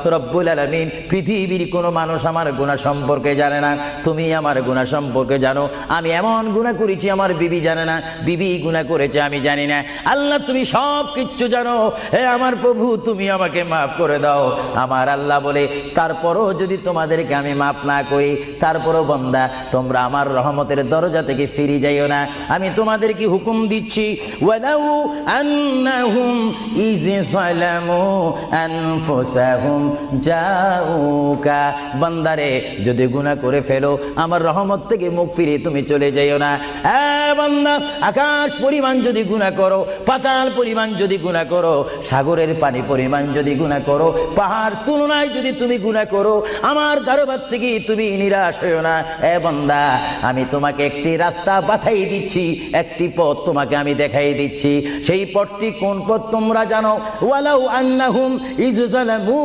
রব্বুল আলামিন, পৃথিবীর কোনো মানুষ আমার গুনাহ সম্পর্কে জানে না, তুমি আমার গুনাহ সম্পর্কে জানো। আমি এমন গুনাহ করেছি আমার বিবি জানে না, বিবি গুনাহ করেছে আমি জানি না। আল্লাহ তুমি সব কিচ্ছু জানো, হে আমার প্রভু তুমি আমাকে মাফ করে দাও। আমার আল্লাহ বলে, তারপরও যদি তোমাদেরকে আমি মাফ না করি, তারপরও বান্দা তোমরা আমার রহমতের দরজা থেকে ফিরে যাইও না। আমি তোমাদেরকে হুকুম দিচ্ছি, ওয়ালাউ আন্নাহুম ইয যালামু আনফুসাহুম জাউকা, বান্দারে যদি গুনাহ করে ফেলো আমার রহমত থেকে মুখ ফিরে তুমি চলে যাইও না। বান্দা, আকাশ পরিমাণ যদি গুনাহ করো, পাতাল পরিমাণ যদি গুনাহ করো, সাগরের পানি পরিমাণ যদি গুনাহ করো, পাহাড় তুলনায় যদি তুমি গুনাহ করো, আমার দরবার থেকে তুমি নিরাশ হইও না। বান্দা, আমি তোমাকে একটি রাস্তা বাতাই দিচ্ছি, একটি পথ তোমাকে আমি দেখাই দিচ্ছি। সেই পথটি কোন পথ তোমরা জানো? ওয়ালাউ আন্নাহুম ইয যালামু